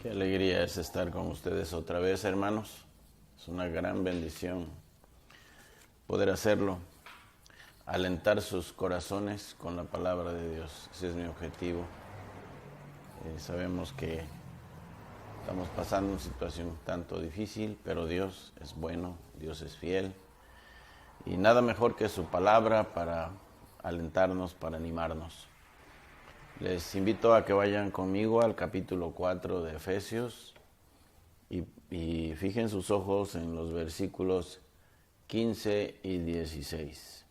Qué alegría es estar con ustedes otra vez, hermanos. Es una gran bendición poder hacerlo, alentar sus corazones con la palabra de Dios. Ese es mi objetivo. Sabemos que estamos pasando una situación tanto difícil, pero Dios es bueno, Dios es fiel. Y nada mejor que su palabra para alentarnos, para animarnos. Les invito a que vayan conmigo al capítulo 4 de Efesios y fijen sus ojos en los versículos 15 y 16.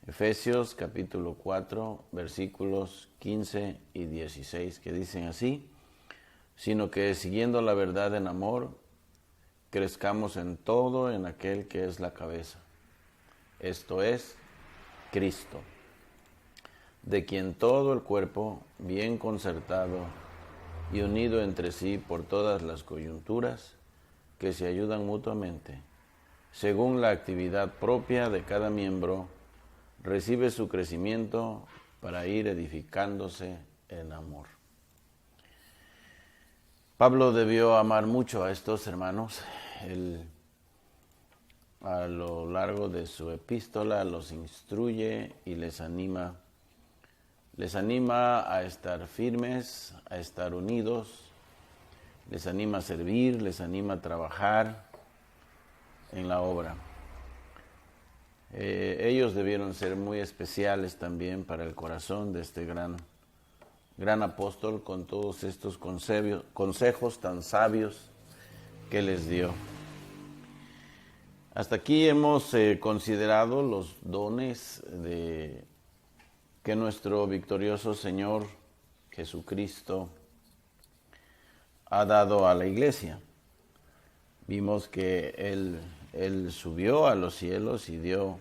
Efesios capítulo 4, versículos 15 y 16, que dicen así: sino que siguiendo la verdad en amor, crezcamos en todo en aquel que es la cabeza, esto es, Cristo, de quien todo el cuerpo, bien concertado y unido entre sí por todas las coyunturas, que se ayudan mutuamente, según la actividad propia de cada miembro, recibe su crecimiento para ir edificándose en amor. Pablo debió amar mucho a estos hermanos. Él, a lo largo de su epístola, los instruye y les anima a estar firmes, a estar unidos, les anima a servir, les anima a trabajar en la obra. Ellos debieron ser muy especiales también para el corazón de este gran apóstol, con todos estos consejos tan sabios que les dio. Hasta aquí hemos considerado los dones que nuestro victorioso Señor Jesucristo ha dado a la iglesia. Vimos que Él subió a los cielos y dio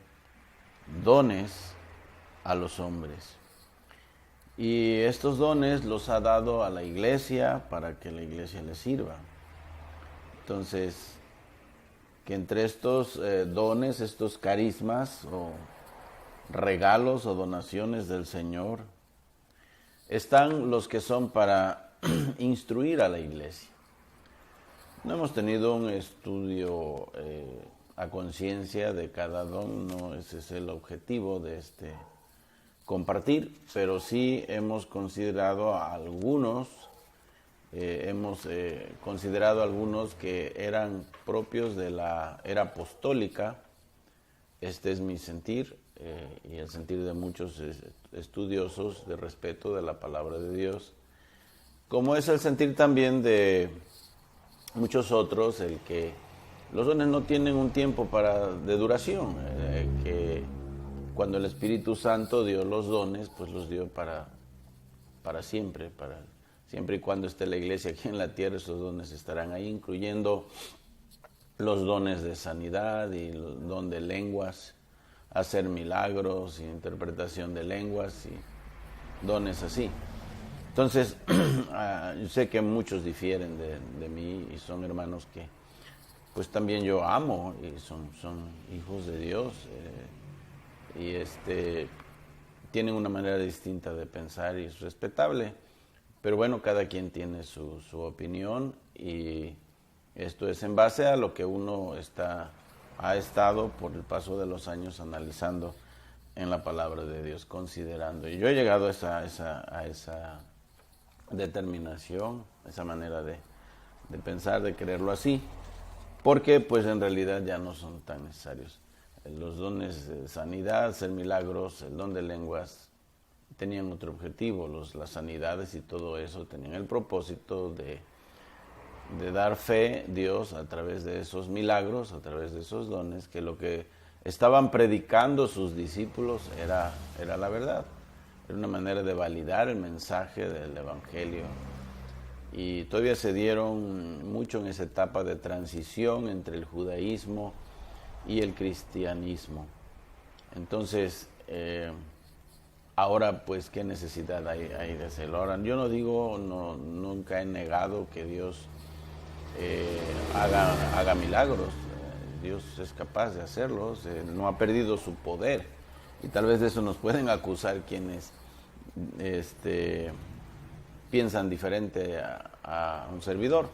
dones a los hombres. Y estos dones los ha dado a la iglesia para que la iglesia le sirva. Entonces, que entre estos dones, estos carismas o regalos o donaciones del Señor, están los que son para instruir a la iglesia. No hemos tenido un estudio a conciencia de cada don, no ese es el objetivo de este compartir, pero sí hemos considerado a algunos, considerado algunos que eran propios de la era apostólica. Este es mi sentir y el sentir de muchos estudiosos de respeto de la palabra de Dios, como es el sentir también de muchos otros, el que los dones no tienen un tiempo de duración, que cuando el Espíritu Santo dio los dones, pues los dio para siempre, siempre y cuando esté la iglesia aquí en la tierra, esos dones estarán ahí, incluyendo los dones de sanidad y el don de lenguas, hacer milagros y interpretación de lenguas y dones así. Entonces, yo sé que muchos difieren de mí y son hermanos que pues también yo amo y son hijos de Dios y tienen una manera distinta de pensar y es respetable, pero bueno, cada quien tiene su opinión y esto es en base a lo que uno ha estado por el paso de los años analizando en la palabra de Dios, considerando. Y yo he llegado a esa determinación, esa manera de pensar, de creerlo así, porque pues en realidad ya no son tan necesarios. Los dones de sanidad, hacer milagros, el don de lenguas, tenían otro objetivo. Las sanidades y todo eso tenían el propósito de dar fe a Dios a través de esos milagros, a través de esos dones, que lo que estaban predicando sus discípulos era la verdad. Era una manera de validar el mensaje del Evangelio. Y todavía se dieron mucho en esa etapa de transición entre el judaísmo y el cristianismo. Entonces, ahora pues, ¿qué necesidad hay de hacerlo? Ahora, yo nunca he negado que Dios haga milagros. Dios es capaz de hacerlos, no ha perdido su poder. Y tal vez de eso nos pueden acusar quienes piensan diferente a un servidor.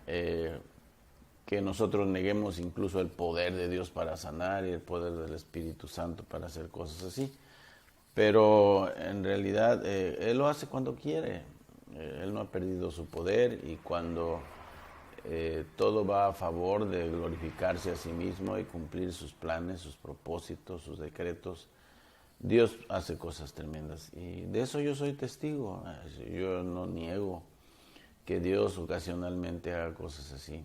Que nosotros neguemos incluso el poder de Dios para sanar y el poder del Espíritu Santo para hacer cosas así. Pero en realidad Él lo hace cuando quiere. Él no ha perdido su poder, y cuando todo va a favor de glorificarse a sí mismo y cumplir sus planes, sus propósitos, sus decretos, Dios hace cosas tremendas. Y de eso yo soy testigo. Yo no niego que Dios ocasionalmente haga cosas así,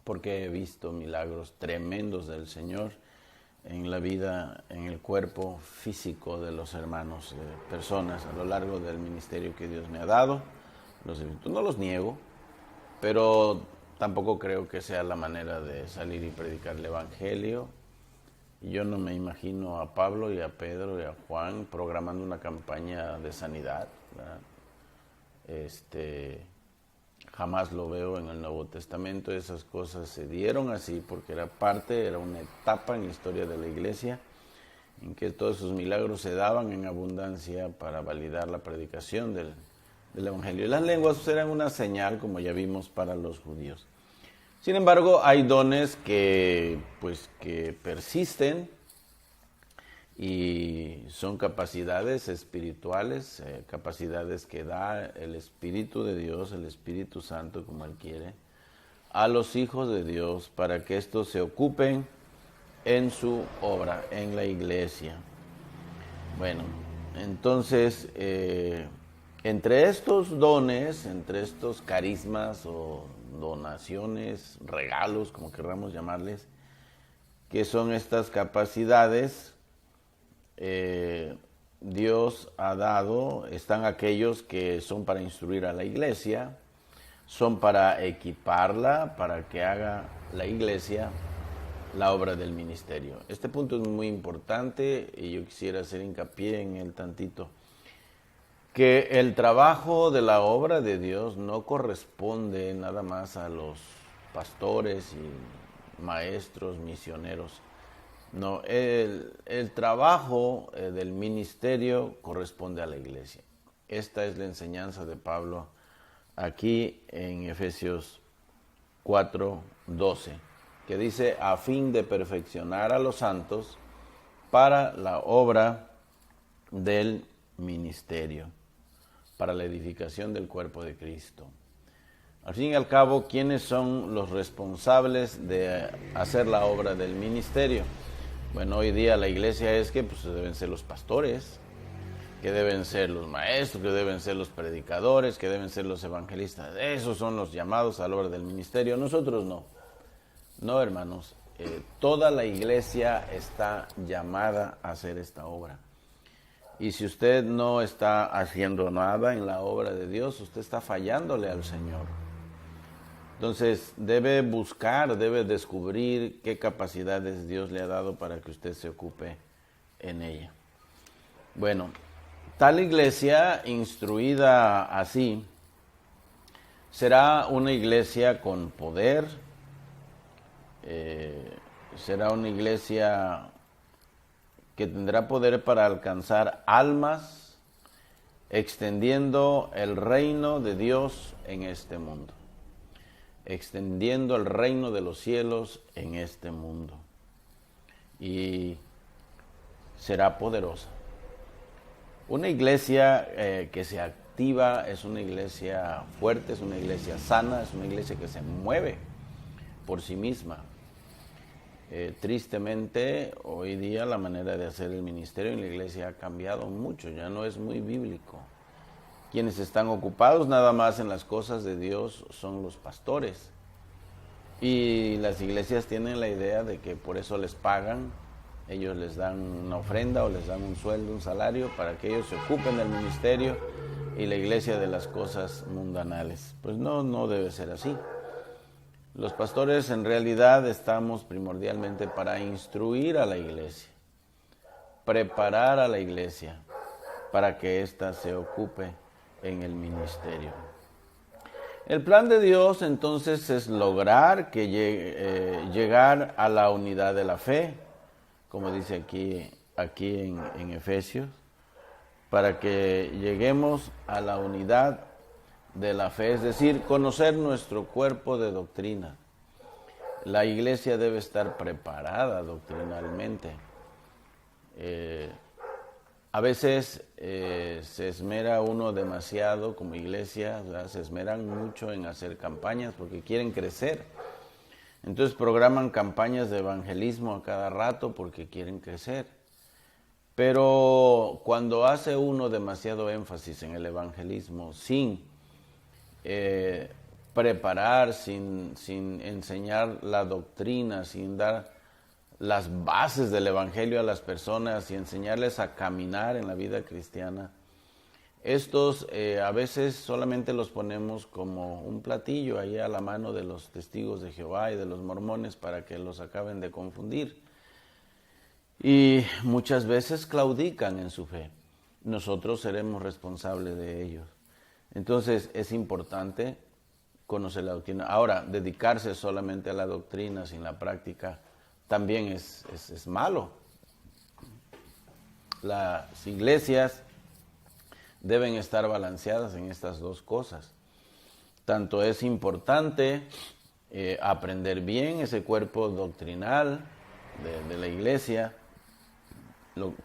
porque he visto milagros tremendos del Señor en la vida, en el cuerpo físico de los hermanos, personas a lo largo del ministerio que Dios me ha dado. No los niego, pero tampoco creo que sea la manera de salir y predicar el Evangelio. Yo no me imagino a Pablo y a Pedro y a Juan programando una campaña de sanidad, ¿verdad? Jamás lo veo en el Nuevo Testamento. Esas cosas se dieron así porque era una etapa en la historia de la iglesia en que todos esos milagros se daban en abundancia para validar la predicación del Evangelio. Y las lenguas eran una señal, como ya vimos, para los judíos. Sin embargo, hay dones que persisten y son capacidades espirituales, capacidades que da el Espíritu de Dios, el Espíritu Santo, como Él quiere, a los hijos de Dios para que estos se ocupen en su obra, en la iglesia. Bueno, entonces, entre estos dones, entre estos carismas o donaciones, regalos, como queramos llamarles, que son estas capacidades, Dios ha dado, están aquellos que son para instruir a la iglesia, son para equiparla, para que haga la iglesia la obra del ministerio. Este punto es muy importante y yo quisiera hacer hincapié en él tantito, que el trabajo de la obra de Dios no corresponde nada más a los pastores y maestros, misioneros. No, el trabajo del ministerio corresponde a la iglesia. Esta es la enseñanza de Pablo aquí en Efesios 4:12, que dice: a fin de perfeccionar a los santos para la obra del ministerio, para la edificación del cuerpo de Cristo. Al fin y al cabo, ¿quiénes son los responsables de hacer la obra del ministerio? Bueno, hoy día la iglesia es que deben ser los pastores, que deben ser los maestros, que deben ser los predicadores, que deben ser los evangelistas. Esos son los llamados a la obra del ministerio. Nosotros no. No, hermanos. Toda la iglesia está llamada a hacer esta obra. Y si usted no está haciendo nada en la obra de Dios, usted está fallándole al Señor. Entonces, debe buscar, debe descubrir qué capacidades Dios le ha dado para que usted se ocupe en ella. Bueno, tal iglesia instruida así será una iglesia con poder, será una iglesia que tendrá poder para alcanzar almas, extendiendo el reino de Dios en este mundo. Extendiendo el reino de los cielos en este mundo. Y será poderosa. Una iglesia que se activa es una iglesia fuerte, es una iglesia sana, es una iglesia que se mueve por sí misma. Tristemente, hoy día la manera de hacer el ministerio en la iglesia ha cambiado mucho, ya no es muy bíblico. Quienes están ocupados nada más en las cosas de Dios son los pastores. Y las iglesias tienen la idea de que por eso les pagan, ellos les dan una ofrenda o les dan un sueldo, un salario, para que ellos se ocupen del ministerio y la iglesia de las cosas mundanales. Pues no debe ser así. Los pastores en realidad estamos primordialmente para instruir a la iglesia, preparar a la iglesia para que ésta se ocupe en el ministerio. El plan de Dios entonces es lograr que llegar a la unidad de la fe, como dice aquí en Efesios, para que lleguemos a la unidad de la fe, es decir, conocer nuestro cuerpo de doctrina. La iglesia debe estar preparada doctrinalmente. A veces se esmera uno demasiado como iglesia, ¿verdad? Se esmeran mucho en hacer campañas porque quieren crecer. Entonces programan campañas de evangelismo a cada rato porque quieren crecer. Pero cuando hace uno demasiado énfasis en el evangelismo sin preparar, sin enseñar la doctrina, sin dar las bases del evangelio a las personas y enseñarles a caminar en la vida cristiana, estos a veces solamente los ponemos como un platillo ahí a la mano de los testigos de Jehová y de los mormones para que los acaben de confundir. Y muchas veces claudican en su fe. Nosotros seremos responsables de ellos. Entonces es importante conocer la doctrina. Ahora, dedicarse solamente a la doctrina sin la práctica también es malo. Las iglesias deben estar balanceadas en estas dos cosas. Tanto es importante aprender bien ese cuerpo doctrinal de la iglesia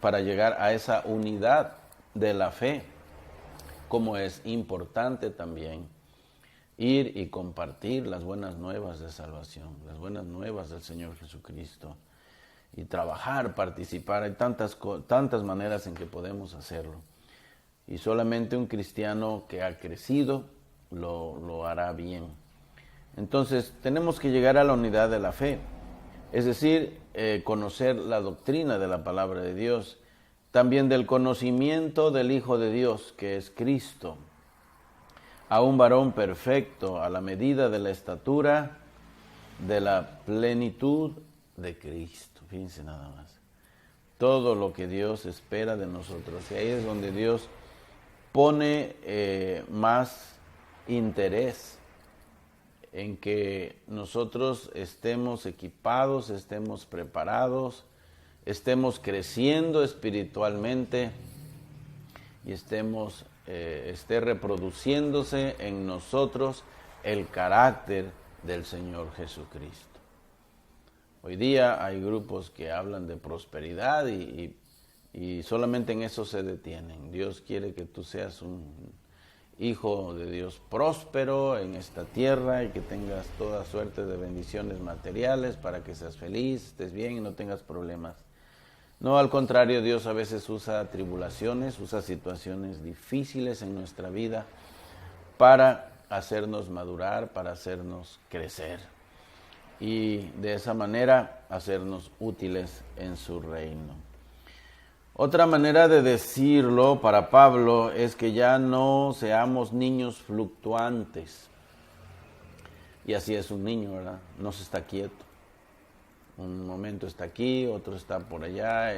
para llegar a esa unidad de la fe, como es importante también ir y compartir las buenas nuevas de salvación, las buenas nuevas del Señor Jesucristo, y trabajar, participar. Hay tantas maneras en que podemos hacerlo. Y solamente un cristiano que ha crecido lo hará bien. Entonces, tenemos que llegar a la unidad de la fe, es decir, conocer la doctrina de la palabra de Dios, también del conocimiento del Hijo de Dios, que es Cristo, a un varón perfecto, a la medida de la estatura de la plenitud de Cristo. Fíjense nada más. Todo lo que Dios espera de nosotros. Y ahí es donde Dios pone más interés en que nosotros estemos equipados, estemos preparados, estemos creciendo espiritualmente y esté reproduciéndose en nosotros el carácter del Señor Jesucristo. Hoy día hay grupos que hablan de prosperidad y solamente en eso se detienen. Dios quiere que tú seas un hijo de Dios próspero en esta tierra y que tengas toda suerte de bendiciones materiales para que seas feliz, estés bien y no tengas problemas. No, al contrario, Dios a veces usa tribulaciones, usa situaciones difíciles en nuestra vida para hacernos madurar, para hacernos crecer y de esa manera hacernos útiles en su reino. Otra manera de decirlo para Pablo es que ya no seamos niños fluctuantes. Y así es un niño, ¿verdad? No se está quieto. Un momento está aquí, otro está por allá,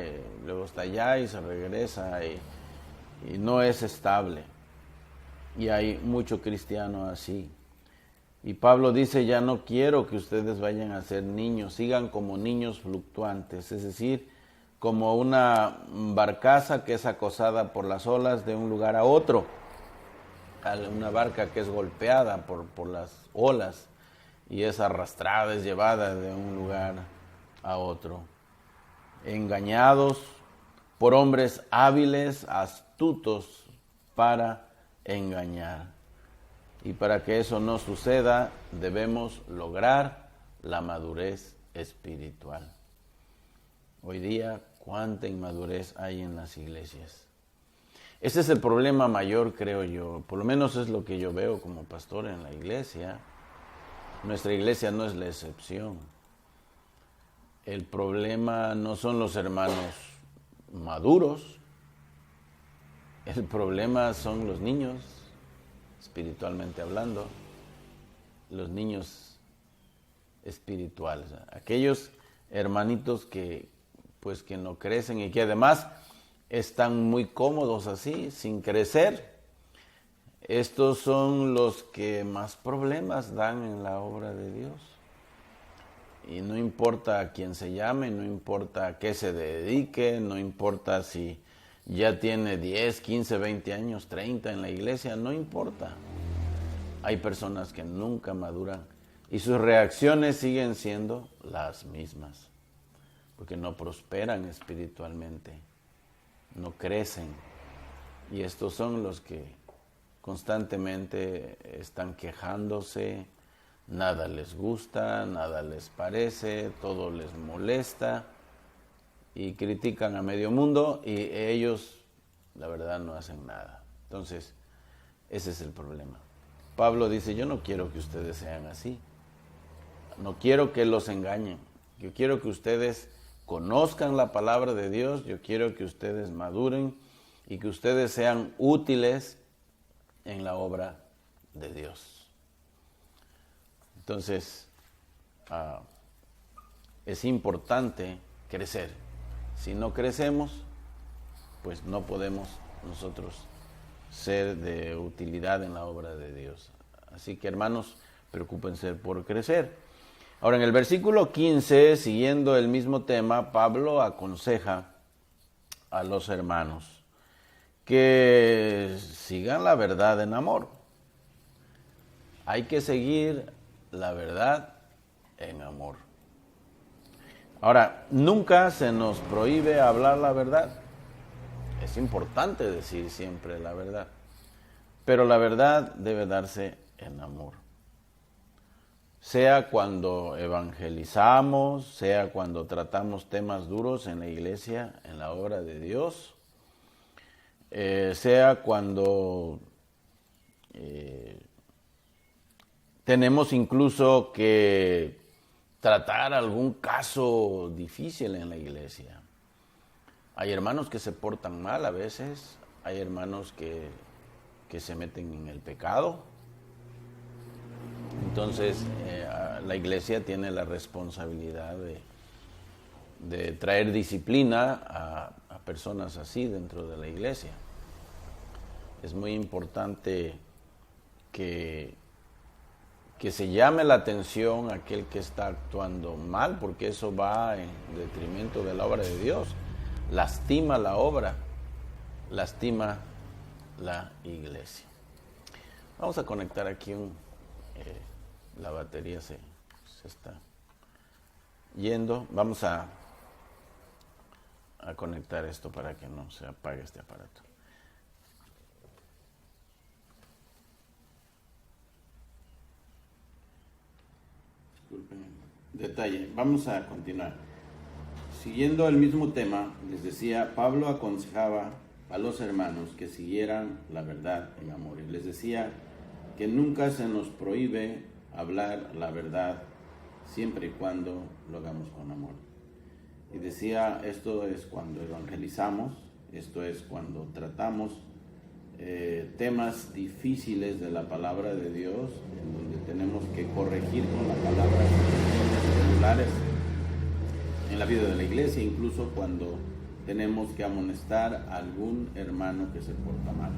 luego está allá y se regresa y no es estable. Y hay mucho cristiano así. Y Pablo dice, ya no quiero que ustedes vayan a ser niños, sigan como niños fluctuantes, es decir, como una barcaza que es acosada por las olas de un lugar a otro, una barca que es golpeada por las olas y es arrastrada, es llevada de un lugar a otro, engañados por hombres hábiles, astutos para engañar. Y para que eso no suceda, debemos lograr la madurez espiritual. Hoy día, ¿cuánta inmadurez hay en las iglesias? Ese es el problema mayor, creo yo. Por lo menos es lo que yo veo como pastor en la iglesia. Nuestra iglesia no es la excepción. El problema no son los hermanos maduros. El problema son los niños, espiritualmente hablando, los niños espirituales, aquellos hermanitos que no crecen y que además están muy cómodos así, sin crecer. Estos son los que más problemas dan en la obra de Dios. Y no importa a quién se llame, no importa a qué se dedique, no importa si ya tiene 10, 15, 20 años, 30 en la iglesia, no importa. Hay personas que nunca maduran y sus reacciones siguen siendo las mismas, porque no prosperan espiritualmente, no crecen. Y estos son los que constantemente están quejándose, nada les gusta, nada les parece, todo les molesta y critican a medio mundo y ellos, la verdad, no hacen nada. Entonces, ese es el problema. Pablo dice, yo no quiero que ustedes sean así, no quiero que los engañen, yo quiero que ustedes conozcan la palabra de Dios, yo quiero que ustedes maduren y que ustedes sean útiles en la obra de Dios. Entonces, es importante crecer. Si no crecemos, pues no podemos nosotros ser de utilidad en la obra de Dios. Así que, hermanos, preocúpense por crecer. Ahora, en el versículo 15, siguiendo el mismo tema, Pablo aconseja a los hermanos que sigan la verdad en amor. Hay que seguir la verdad en amor. Ahora, nunca se nos prohíbe hablar la verdad. Es importante decir siempre la verdad. Pero la verdad debe darse en amor. Sea cuando evangelizamos, sea cuando tratamos temas duros en la iglesia, en la obra de Dios, sea cuando tenemos incluso que tratar algún caso difícil en la iglesia. Hay hermanos que se portan mal a veces, hay hermanos que se meten en el pecado. Entonces, la iglesia tiene la responsabilidad de traer disciplina a personas así dentro de la iglesia. Es muy importante que se llame la atención a aquel que está actuando mal, porque eso va en detrimento de la obra de Dios. Lastima la obra, lastima la iglesia. Vamos a conectar aquí la batería se está yendo. Vamos a conectar esto para que no se apague este aparato. Disculpen el detalle. Vamos a continuar. Siguiendo el mismo tema, les decía, Pablo aconsejaba a los hermanos que siguieran la verdad en amor. Y les decía que nunca se nos prohíbe hablar la verdad siempre y cuando lo hagamos con amor. Y decía, esto es cuando evangelizamos, esto es cuando tratamos temas difíciles de la palabra de Dios, en donde tenemos que corregir con la palabra regulares en la vida de la iglesia, incluso cuando tenemos que amonestar a algún hermano que se porta mal,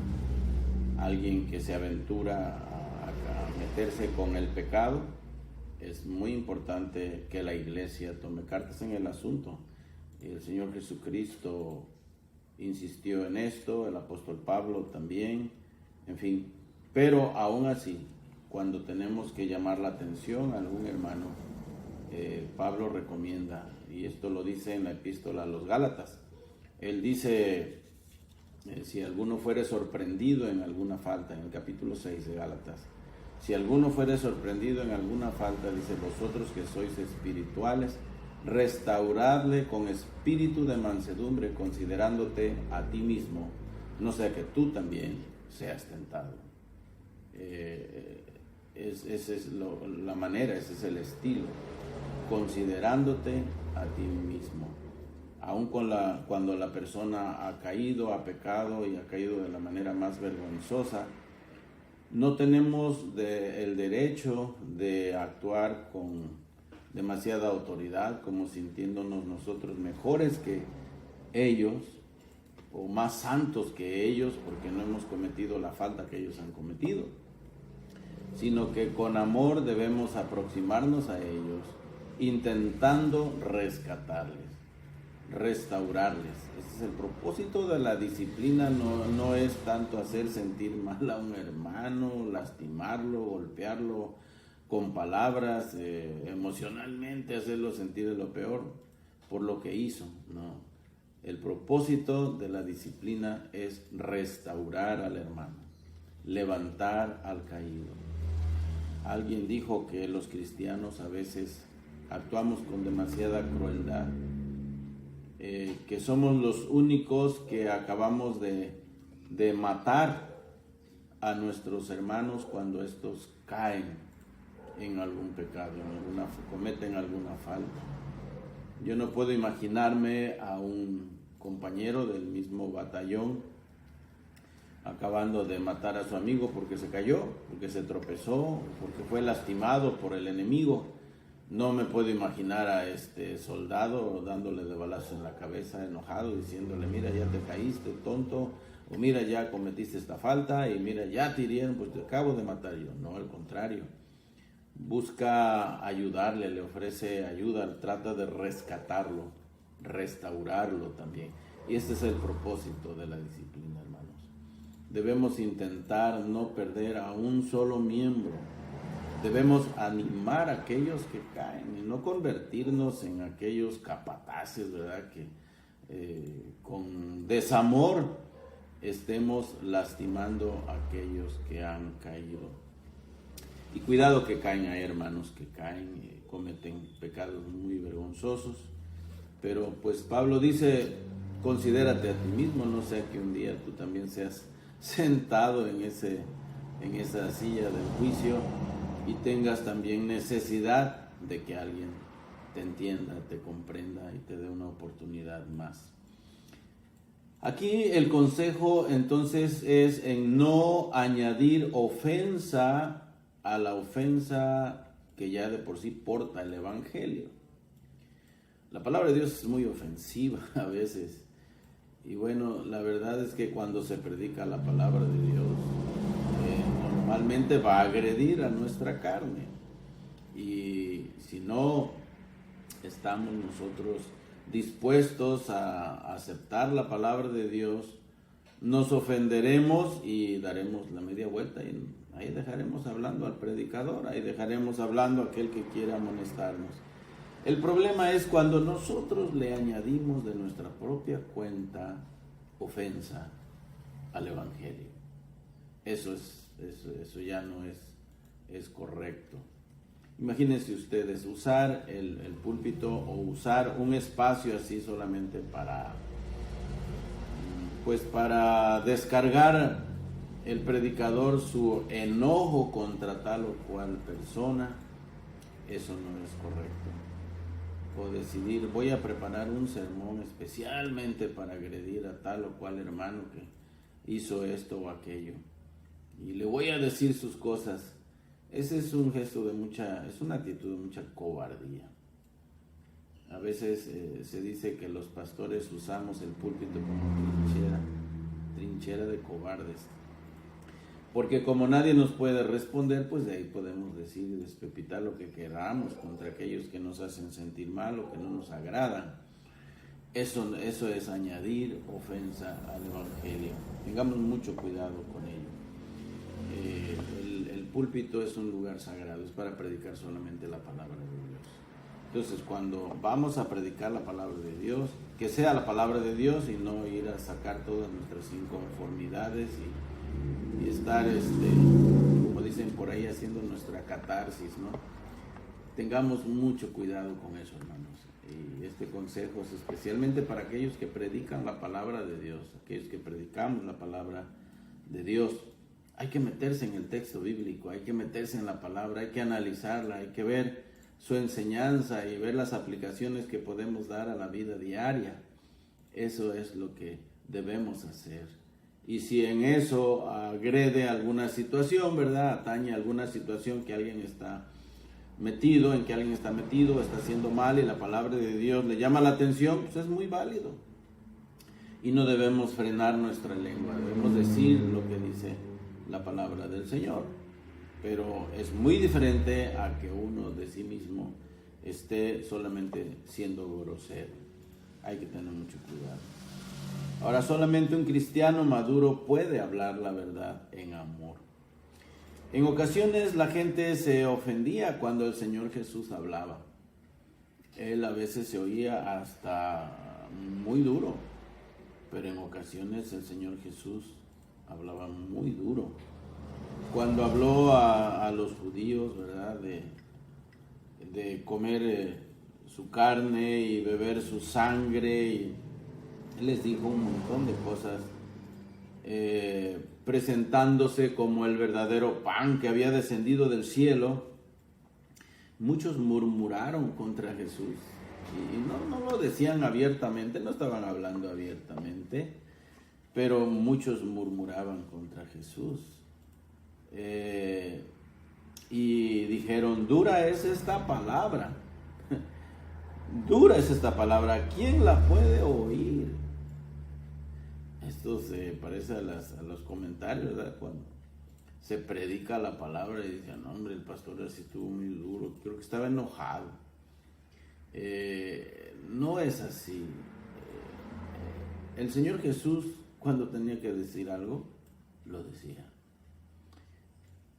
alguien que se aventura a meterse con el pecado. Es muy importante que la iglesia tome cartas en el asunto. El Señor Jesucristo insistió en esto, el apóstol Pablo también, en fin. Pero aún así, cuando tenemos que llamar la atención a algún hermano, Pablo recomienda, y esto lo dice en la epístola a los Gálatas, él dice, si alguno fuere sorprendido en alguna falta, en el capítulo 6 de Gálatas, si alguno fuere sorprendido en alguna falta, dice, vosotros que sois espirituales, restauradle con espíritu de mansedumbre, considerándote a ti mismo, no sea que tú también seas tentado. Esa es la manera, ese es el estilo, considerándote a ti mismo. Aun cuando la persona ha caído, ha pecado y ha caído de la manera más vergonzosa, no tenemos el derecho de actuar con demasiada autoridad, como sintiéndonos nosotros mejores que ellos o más santos que ellos porque no hemos cometido la falta que ellos han cometido, sino que con amor debemos aproximarnos a ellos intentando rescatarles. restaurarles. Ese es el propósito de la disciplina, no es tanto hacer sentir mal a un hermano, lastimarlo, golpearlo con palabras, emocionalmente hacerlo sentir de lo peor por lo que hizo, no. El propósito de la disciplina es restaurar al hermano, levantar al caído. Alguien dijo que los cristianos a veces actuamos con demasiada crueldad, que somos los únicos que acabamos de matar a nuestros hermanos cuando estos caen en algún pecado, cometen alguna falta. Yo no puedo imaginarme a un compañero del mismo batallón acabando de matar a su amigo porque se cayó, porque se tropezó, porque fue lastimado por el enemigo. No me puedo imaginar a este soldado dándole de balazo en la cabeza, enojado, diciéndole, mira, ya te caíste, tonto, o mira, ya cometiste esta falta, y mira, ya te hirieron, pues te acabo de matar yo. No, al contrario. Busca ayudarle, le ofrece ayuda, trata de rescatarlo, restaurarlo también. Y este es el propósito de la disciplina, hermanos. Debemos intentar no perder a un solo miembro. Debemos animar a aquellos que caen y no convertirnos en aquellos capataces, ¿verdad? Que con desamor estemos lastimando a aquellos que han caído. Y cuidado que caen, hay hermanos que caen y cometen pecados muy vergonzosos. Pero pues Pablo dice, considérate a ti mismo, no sea que un día tú también seas sentado en esa silla del juicio y tengas también necesidad de que alguien te entienda, te comprenda y te dé una oportunidad más. Aquí el consejo entonces es en no añadir ofensa a la ofensa que ya de por sí porta el Evangelio. La palabra de Dios es muy ofensiva a veces. Y bueno, la verdad es que cuando se predica la palabra de Dios, normalmente va a agredir a nuestra carne. Y si no estamos nosotros dispuestos a aceptar la palabra de Dios, nos ofenderemos y daremos la media vuelta y ahí dejaremos hablando al predicador, ahí dejaremos hablando a aquel que quiera amonestarnos. El problema es cuando nosotros le añadimos de nuestra propia cuenta ofensa al Evangelio. Eso ya no es correcto. Imagínense ustedes usar el púlpito o usar un espacio así solamente para descargar el predicador su enojo contra tal o cual persona. Eso no es correcto. O decidir, voy a preparar un sermón especialmente para agredir a tal o cual hermano que hizo esto o aquello, y le voy a decir sus cosas. Ese es un gesto es una actitud de mucha cobardía. A veces se dice que los pastores usamos el púlpito como trinchera de cobardes. Porque como nadie nos puede responder, pues de ahí podemos decir y despepitar lo que queramos contra aquellos que nos hacen sentir mal o que no nos agradan. Eso es añadir ofensa al Evangelio. Tengamos mucho cuidado con ello. El púlpito es un lugar sagrado, es para predicar solamente la palabra de Dios. Entonces, cuando vamos a predicar la palabra de Dios, que sea la palabra de Dios y no ir a sacar todas nuestras inconformidades y estar, como dicen por ahí, haciendo nuestra catarsis, ¿no? Tengamos mucho cuidado con eso, hermanos. Y este consejo es especialmente para aquellos que predican la palabra de Dios, aquellos que predicamos la palabra de Dios. Hay que meterse en el texto bíblico, hay que meterse en la palabra, hay que analizarla, hay que ver su enseñanza y ver las aplicaciones que podemos dar a la vida diaria. Eso es lo que debemos hacer. Y si en eso agrede alguna situación, ¿verdad? Atañe alguna situación que alguien está metido, está haciendo mal y la palabra de Dios le llama la atención, pues es muy válido. Y no debemos frenar nuestra lengua, debemos decir lo que dice la palabra del Señor. Pero es muy diferente a que uno de sí mismo esté solamente siendo grosero. Hay que tener mucho cuidado. Ahora, solamente un cristiano maduro puede hablar la verdad en amor. En ocasiones la gente se ofendía cuando el Señor Jesús hablaba. Él a veces se oía hasta muy duro, pero en ocasiones el Señor Jesús hablaba muy duro. Cuando habló a los judíos, ¿verdad?, de comer su carne y beber su sangre, y Él les dijo un montón de cosas, presentándose como el verdadero pan que había descendido del cielo. Muchos murmuraron contra Jesús y no lo decían abiertamente, no estaban hablando abiertamente, pero muchos murmuraban contra Jesús. Y dijeron: dura es esta palabra, dura es esta palabra, ¿quién la puede oír? Esto se parece a los comentarios, ¿verdad? Cuando se predica la palabra y dicen: no, hombre, el pastor así estuvo muy duro, creo que estaba enojado. No es así. El Señor Jesús, cuando tenía que decir algo, lo decía.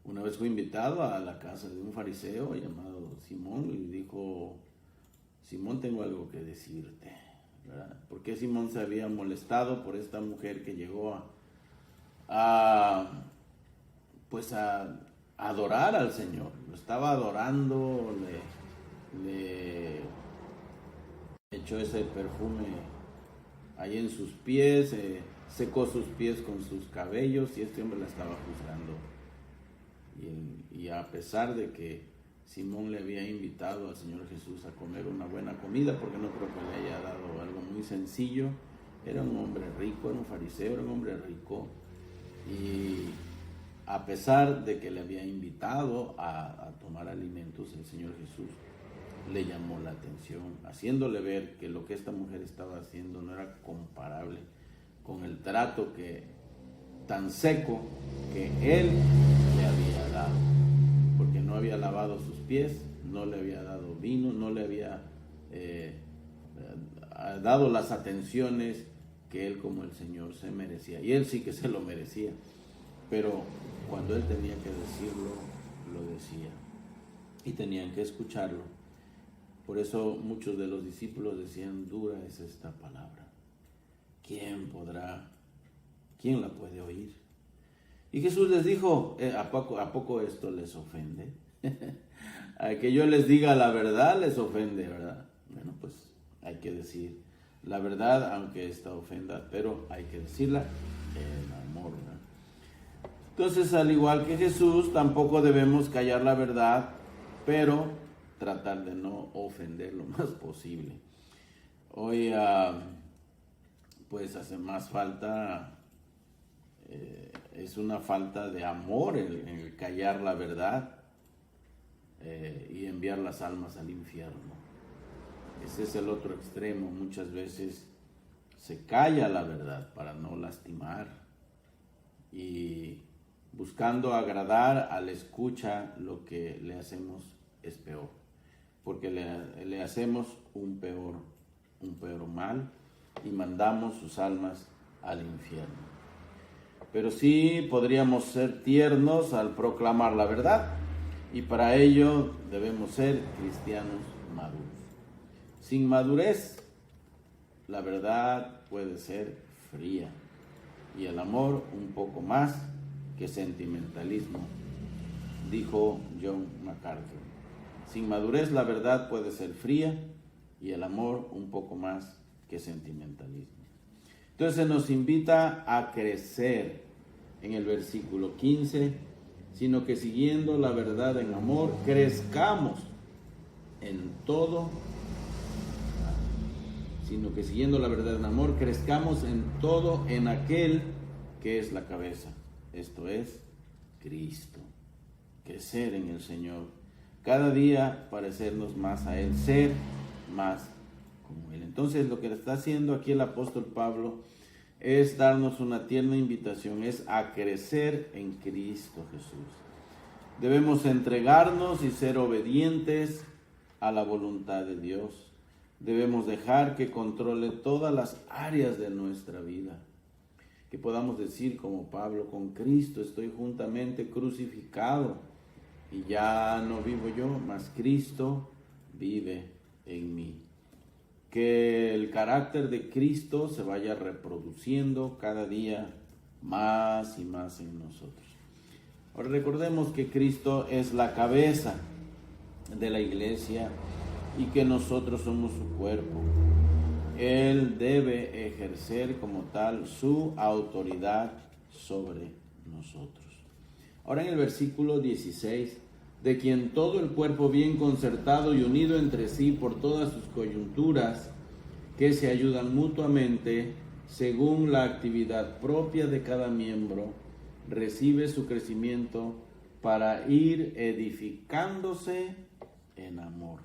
Una vez fue invitado a la casa de un fariseo llamado Simón y dijo: Simón, tengo algo que decirte, ¿verdad? Porque Simón se había molestado por esta mujer que llegó a adorar al Señor. Lo estaba adorando, le echó ese perfume ahí en sus pies, secó sus pies con sus cabellos, y este hombre la estaba juzgando. Y a pesar de que Simón le había invitado al Señor Jesús a comer una buena comida, porque no creo que le haya dado algo muy sencillo, era un hombre rico, era un fariseo, era un hombre rico, y a pesar de que le había invitado a tomar alimentos, el Señor Jesús le llamó la atención, haciéndole ver que lo que esta mujer estaba haciendo no era comparable con el trato tan seco que él le había dado, porque no había lavado sus pies, no le había dado vino, no le había dado las atenciones que él como el Señor se merecía, y él sí que se lo merecía, pero cuando él tenía que decirlo, lo decía, y tenían que escucharlo. Por eso muchos de los discípulos decían: dura es esta palabra, ¿quién la puede oír? Y Jesús les dijo: ¿a poco esto les ofende? A que yo les diga la verdad les ofende, ¿verdad? Bueno, pues hay que decir la verdad, aunque esta ofenda, pero hay que decirla en amor, ¿verdad? Entonces, al igual que Jesús, tampoco debemos callar la verdad, pero tratar de no ofender lo más posible. Hoy pues hace más falta, es una falta de amor el callar la verdad y enviar las almas al infierno. Ese es el otro extremo. Muchas veces se calla la verdad para no lastimar, y buscando agradar al escucha, lo que le hacemos es peor, porque le hacemos un peor mal y mandamos sus almas al infierno. Pero sí podríamos ser tiernos al proclamar la verdad, y para ello debemos ser cristianos maduros. Sin madurez, la verdad puede ser fría, y el amor un poco más que sentimentalismo, dijo John MacArthur. Sin madurez la verdad puede ser fría y el amor un poco más que sentimentalismo. Entonces se nos invita a crecer en el versículo 15, sino que siguiendo la verdad en amor, crezcamos en todo, en aquel que es la cabeza, esto es Cristo. Crecer en el Señor, cada día parecernos más a Él, ser más como Él. Entonces lo que le está haciendo aquí el apóstol Pablo es darnos una tierna invitación, es a crecer en Cristo Jesús. Debemos entregarnos y ser obedientes a la voluntad de Dios. Debemos dejar que controle todas las áreas de nuestra vida. Que podamos decir como Pablo, con Cristo estoy juntamente crucificado y ya no vivo yo, mas Cristo vive en mí. Que el carácter de Cristo se vaya reproduciendo cada día más y más en nosotros. Ahora recordemos que Cristo es la cabeza de la iglesia y que nosotros somos su cuerpo. Él debe ejercer como tal su autoridad sobre nosotros. Ahora en el versículo 16, de quien todo el cuerpo bien concertado y unido entre sí por todas sus coyunturas, que se ayudan mutuamente según la actividad propia de cada miembro, recibe su crecimiento para ir edificándose en amor.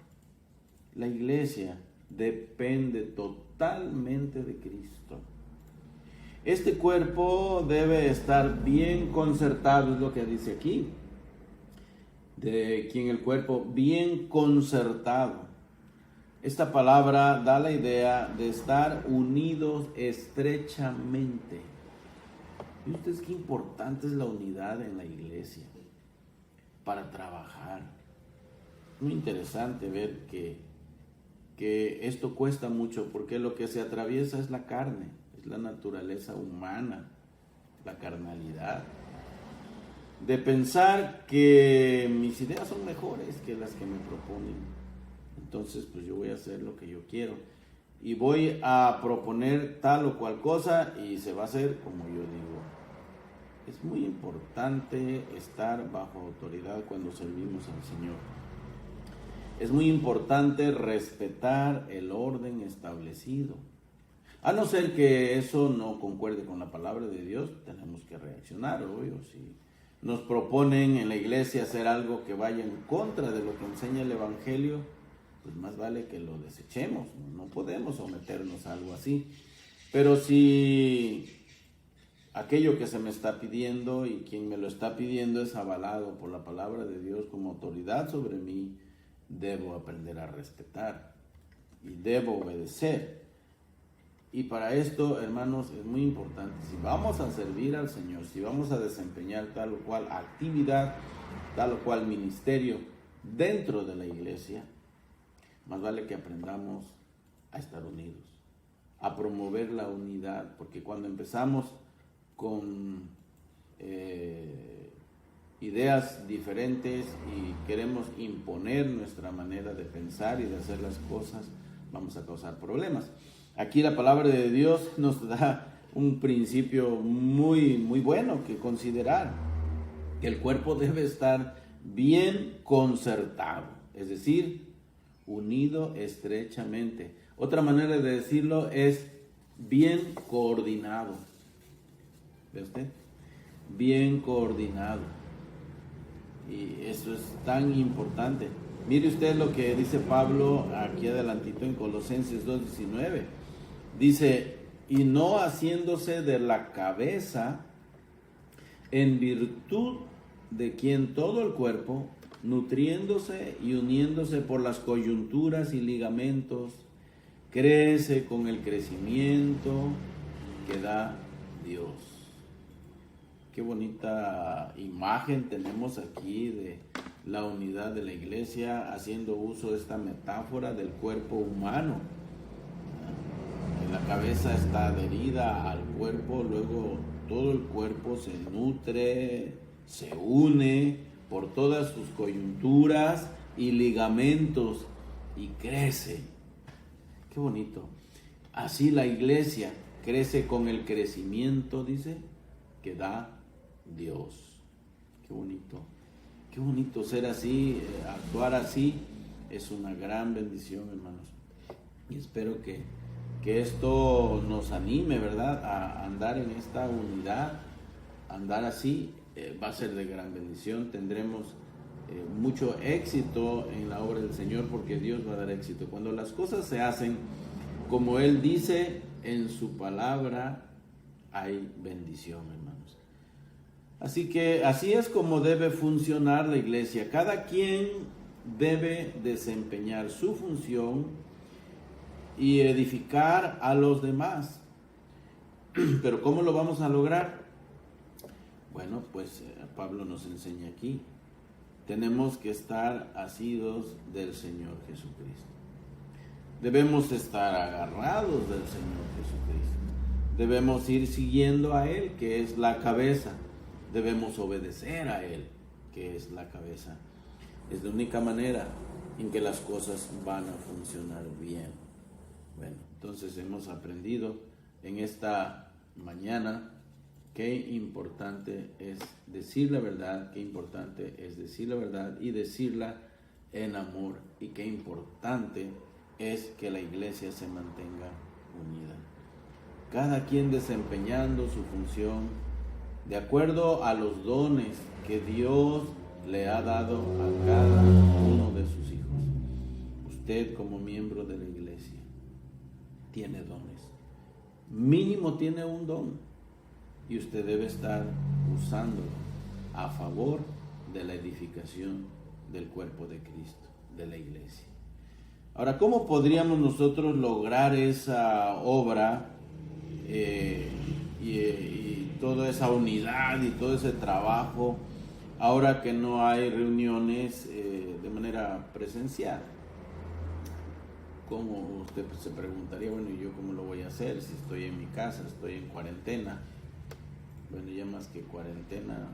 La iglesia depende totalmente de Cristo. Este cuerpo debe estar bien concertado, es lo que dice aquí. De quien el cuerpo bien concertado. Esta palabra da la idea de estar unidos estrechamente. ¿Y ustedes qué importante es la unidad en la iglesia para trabajar? Muy interesante ver que esto cuesta mucho porque lo que se atraviesa es la carne, es la naturaleza humana, la carnalidad. De pensar que mis ideas son mejores que las que me proponen. Entonces, pues yo voy a hacer lo que yo quiero. Y voy a proponer tal o cual cosa y se va a hacer como yo digo. Es muy importante estar bajo autoridad cuando servimos al Señor. Es muy importante respetar el orden establecido. A no ser que eso no concuerde con la palabra de Dios, tenemos que reaccionar, obvio. Si nos proponen en la iglesia hacer algo que vaya en contra de lo que enseña el Evangelio, pues más vale que lo desechemos. No podemos someternos a algo así. Pero si aquello que se me está pidiendo y quien me lo está pidiendo es avalado por la palabra de Dios como autoridad sobre mí, debo aprender a respetar y debo obedecer. Y para esto, hermanos, es muy importante. Si vamos a servir al Señor, si vamos a desempeñar tal o cual actividad, tal o cual ministerio dentro de la iglesia, más vale que aprendamos a estar unidos, a promover la unidad, porque cuando empezamos con ideas diferentes y queremos imponer nuestra manera de pensar y de hacer las cosas, vamos a causar problemas. Aquí la palabra de Dios nos da un principio muy bueno que considerar, que el cuerpo debe estar bien concertado, es decir, unido estrechamente. Otra manera de decirlo es bien coordinado. ¿Ve usted? Bien coordinado. Y eso es tan importante. Mire usted lo que dice Pablo aquí adelantito en Colosenses 2:19. Dice, y no haciéndose de la cabeza, en virtud de quien todo el cuerpo, nutriéndose y uniéndose por las coyunturas y ligamentos, crece con el crecimiento que da Dios. Qué bonita imagen tenemos aquí de la unidad de la iglesia, haciendo uso de esta metáfora del cuerpo humano. La cabeza está adherida al cuerpo, luego todo el cuerpo se nutre, se une por todas sus coyunturas y ligamentos y crece. Qué bonito. Así la iglesia crece con el crecimiento, dice, que da Dios. Qué bonito. Qué bonito ser así, actuar así. Es una gran bendición, hermanos. Y espero que esto nos anime, ¿verdad?, a andar en esta unidad, andar así, va a ser de gran bendición. Tendremos mucho éxito en la obra del Señor, porque Dios va a dar éxito. Cuando las cosas se hacen como Él dice en su palabra, hay bendición, hermanos. Así que así es como debe funcionar la iglesia. Cada quien debe desempeñar su función y edificar a los demás. Pero ¿cómo lo vamos a lograr? Bueno, pues Pablo nos enseña aquí. Tenemos que estar asidos del Señor Jesucristo. Debemos estar agarrados del Señor Jesucristo. Debemos ir siguiendo a Él, que es la cabeza. Debemos obedecer a Él, que es la cabeza. Es la única manera en que las cosas van a funcionar bien. Bueno, entonces hemos aprendido en esta mañana qué importante es decir la verdad, qué importante es decir la verdad y decirla en amor, y qué importante es que la iglesia se mantenga unida. Cada quien desempeñando su función de acuerdo a los dones que Dios le ha dado a cada uno de sus hijos. Usted, como miembro de la iglesia, tiene dones. Mínimo tiene un don, y usted debe estar usándolo a favor de la edificación del cuerpo de Cristo, de la iglesia. Ahora, ¿cómo podríamos nosotros lograr esa obra y toda esa unidad y todo ese trabajo ahora que no hay reuniones de manera presencial? ¿Cómo? Usted se preguntaría, bueno, ¿y yo cómo lo voy a hacer si estoy en mi casa, estoy en cuarentena? Bueno, ya más que cuarentena,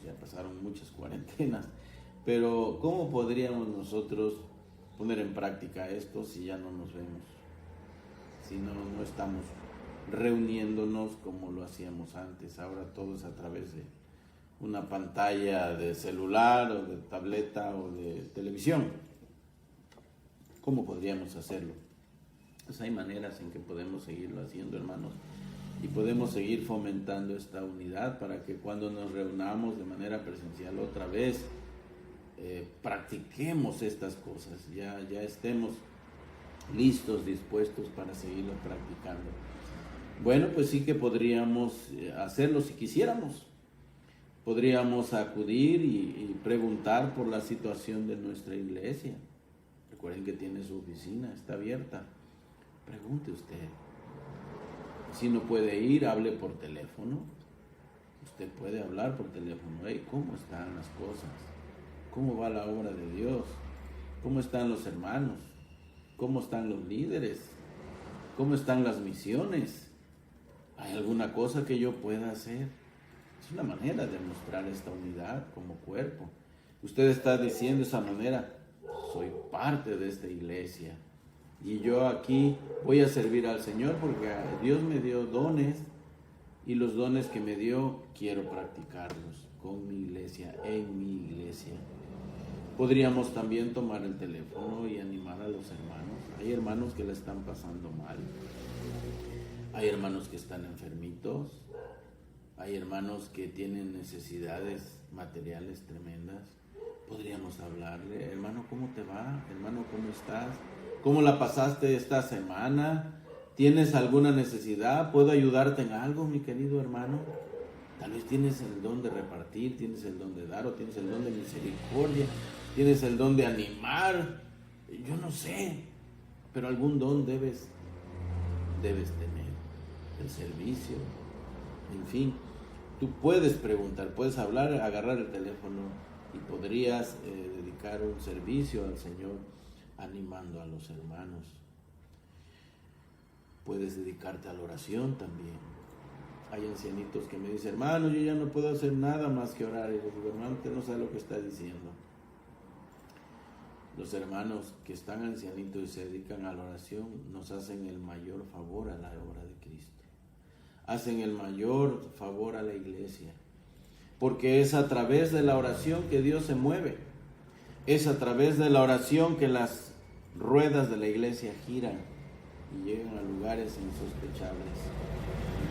ya pasaron muchas cuarentenas, pero ¿cómo podríamos nosotros poner en práctica esto si ya no nos vemos? Si no estamos reuniéndonos como lo hacíamos antes. Ahora todo es a través de una pantalla de celular o de tableta o de televisión. ¿Cómo podríamos hacerlo? Pues hay maneras en que podemos seguirlo haciendo, hermanos, y podemos seguir fomentando esta unidad para que cuando nos reunamos de manera presencial otra vez, practiquemos estas cosas, ya estemos listos, dispuestos para seguirlo practicando. Bueno, pues sí que podríamos hacerlo si quisiéramos. Podríamos acudir y preguntar por la situación de nuestra iglesia. Recuerden que tiene su oficina, está abierta. Pregunte usted. Si no puede ir, hable por teléfono. Usted puede hablar por teléfono. Hey, ¿cómo están las cosas? ¿Cómo va la obra de Dios? ¿Cómo están los hermanos? ¿Cómo están los líderes? ¿Cómo están las misiones? ¿Hay alguna cosa que yo pueda hacer? Es una manera de mostrar esta unidad como cuerpo. Usted está diciendo de esa manera: soy parte de esta iglesia y yo aquí voy a servir al Señor porque Dios me dio dones, y los dones que me dio quiero practicarlos con mi iglesia, en mi iglesia. Podríamos también tomar el teléfono y animar a los hermanos. Hay hermanos que la están pasando mal, hay hermanos que están enfermitos, hay hermanos que tienen necesidades materiales tremendas. Podríamos hablarle: hermano, ¿cómo te va? Hermano, ¿cómo estás? ¿Cómo la pasaste esta semana? ¿Tienes alguna necesidad? ¿Puedo ayudarte en algo, mi querido hermano? Tal vez tienes el don de repartir, tienes el don de dar, o tienes el don de misericordia, tienes el don de animar. Yo no sé, pero algún don debes tener. El servicio, en fin. Tú puedes preguntar, puedes hablar, agarrar el teléfono, y podrías dedicar un servicio al Señor animando a los hermanos. Puedes dedicarte a la oración también. Hay ancianitos que me dicen: hermano, yo ya no puedo hacer nada más que orar. Y les digo: hermano, usted no sabe lo que está diciendo. Los hermanos que están ancianitos y se dedican a la oración nos hacen el mayor favor a la obra de Cristo. Hacen el mayor favor a la iglesia. Porque es a través de la oración que Dios se mueve. Es a través de la oración que las ruedas de la iglesia giran y llegan a lugares insospechables.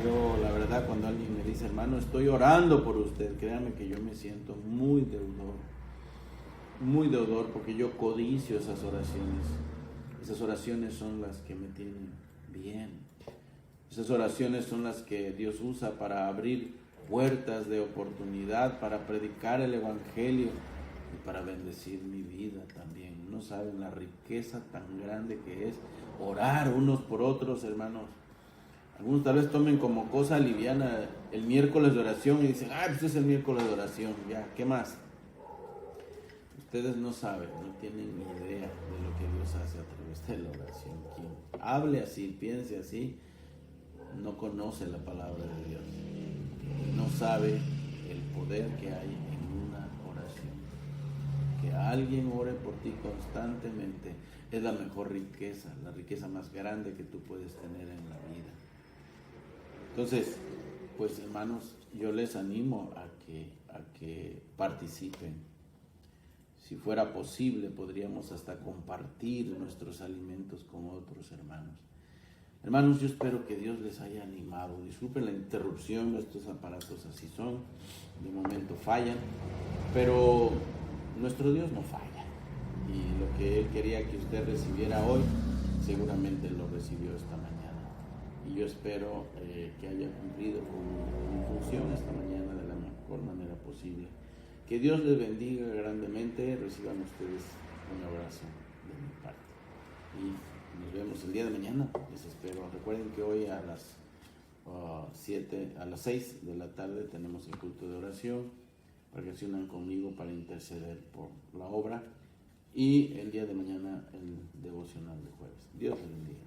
Yo, la verdad, cuando alguien me dice: hermano, estoy orando por usted, créame que yo me siento muy deudor, porque yo codicio esas oraciones. Esas oraciones son las que me tienen bien. Esas oraciones son las que Dios usa para abrir puertas de oportunidad, para predicar el evangelio y para bendecir mi vida también. No saben la riqueza tan grande que es orar unos por otros, hermanos. Algunos tal vez tomen como cosa liviana el miércoles de oración y dicen, pues es el miércoles de oración, ya, ¿qué más? Ustedes no saben, no tienen ni idea de lo que Dios hace a través de la oración. Quien hable así, piense así, no conoce la palabra de Dios. No sabe el poder que hay en una oración. Que alguien ore por ti constantemente es la mejor riqueza, la riqueza más grande que tú puedes tener en la vida. Entonces, pues hermanos, yo les animo a que participen. Si fuera posible, podríamos hasta compartir nuestros alimentos con otros hermanos. Hermanos, yo espero que Dios les haya animado. Disculpen la interrupción, estos aparatos así son, de momento fallan, pero nuestro Dios no falla. Y lo que Él quería que usted recibiera hoy, seguramente lo recibió esta mañana. Y yo espero que haya cumplido con mi función esta mañana de la mejor manera posible. Que Dios les bendiga grandemente. Reciban ustedes un abrazo de mi parte. Y nos vemos el día de mañana. Les espero. Recuerden que hoy a las 6 de la tarde tenemos el culto de oración para que se unan conmigo para interceder por la obra. Y el día de mañana el devocional de jueves. Dios les bendiga.